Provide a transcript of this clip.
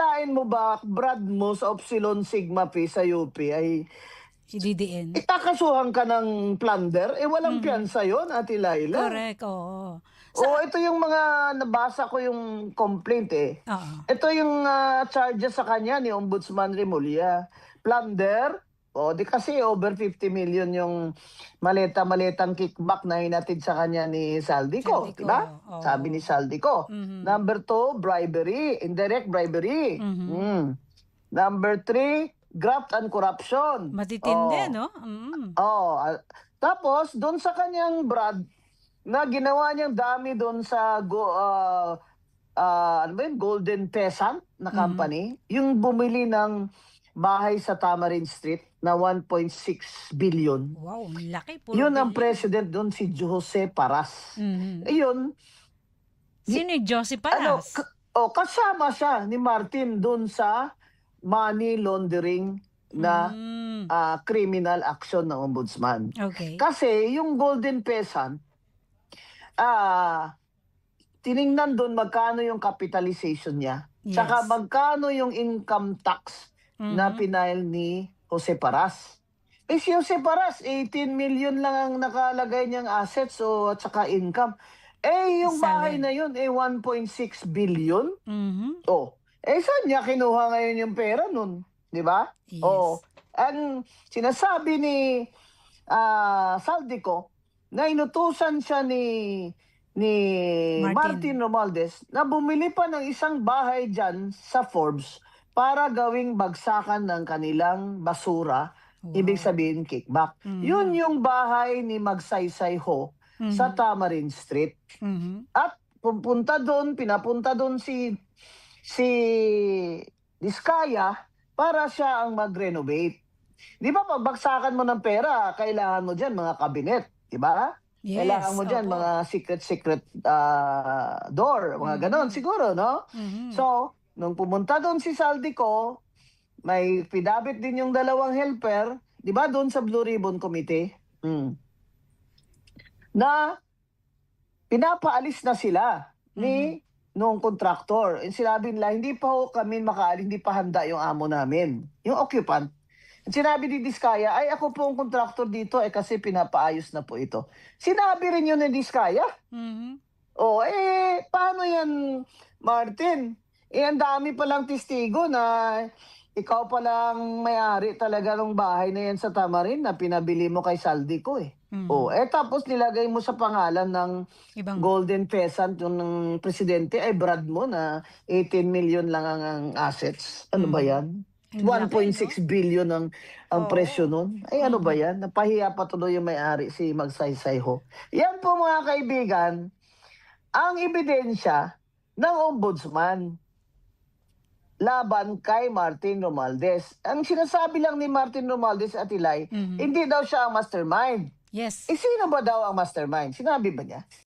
akalain mo ba, Brad mo sa Upsilon Sigma Pi sa UP ay Si DDN. ikakasuhan ka ng plunder? Eh, walang Mhm. piyansa yun, Ate Laila. Correct, oo. Oo, ito yung mga nabasa ko yung complaint eh. Oo. Ito yung charges sa kanya ni Ombudsman Remulla. Plunder, o di kasi over 50 million yung maleta-maletang kickback na hinatid sa kanya ni Saldico, di Saldico, ba? Sabi ni oo. Saldico. Mhm. Number 2, bribery, indirect bribery. Mhm. Number 3, graft and corruption. Matitindi, Oh. no? Mm. Oh, tapos doon sa kanyang Brad na ginawa niyang dami doon sa ano ba yun, Golden Peasant na Mhm. company, yung bumili ng bahay sa Tamarind Street na 1.6 billion. Wow, ang laki, puro Yun ang bilyon. president doon, si Jose Paras. Mhm. Ayun, Sino yung Josie ano, Paras? kasama siya ni Martin doon sa money laundering na Hmm, criminal action ng ombudsman. okey. Kasi yung Golden Peasant, ah, tiningnan do'n magkano yung capitalization niya, tsaka Yes. magkano yung income tax na Mhm. pinail ni Jose Paras. Eh, si Jose Paras 18 million lang ang nakalagay niyang assets at saka income. Eh, yung bahay Solid. na yun, 1.6 billion. Mhm. Oh, eh, saan niya kinuha ngayon yung pera nun, 'di ba? Oh, Yes. ang sinasabi ni Saldico na inutusan siya ni Martin Martin. Romualdez na bumili pa ng isang bahay diyan sa Forbes para gawing bagsakan ng kanilang basura, ibig Wow. sabihin kickback. Yun Mhm. yung bahay ni Magsaysay Ho sa Mhm. Tamarind Street. Mhm. At pinapunta doon si Diskaya para siya ang mag-renovate. 'Di ba pagbagsakan mo ng pera, kailangan mo diyan mga kabinet, 'di ba? Kailangan Yes, mo diyan mga opo. secret door, mga gano'n Mhm. siguro, no? Mhm. So, nung pumunta do'n si Saldico, may pidabit din yung dalawang helper, 'di ba do'n sa Blue Ribbon Committee? Na pinapaalis na sila Mhm. nung kontraktor. Sinabi nila, "Hindi pa ho kami makaalis, hindi pa handa yung amo namin," yung occupant. Sinabi ni Diskaya, "Ay, ako po ang kontraktor dito, kasi pinapaayos na po ito." Sinabi rin yun ni Diskaya. Mhm. Oh, paano yan, Martin? Ang dami palang testigo na ikaw palang may-ari talaga ng bahay na yan sa Tamarin na pinabili mo kay Saldico eh. Oh, Mhm. tapos nilagay mo sa pangalan ng Ibang Golden Pheasant yung ng presidente ay Brad mo na 18 million lang ang assets. Ano ba mhm. yan? Ang laki, 'no? 1.6 billion ang presyo Oo. nun. Ay, ano ba Mhm. yan? Napahiya pa tuloy yung may-ari si Magsaysay Ho. Yan po mga kaibigan, ang ebidensya ng ombudsman laban kay Martin Romualdez. Ang sinasabi lang ni Martin Romualdez at Ilay, Mhm. hindi daw siya ang mastermind. Yes. Sino ba daw ang mastermind? Sinabi ba niya?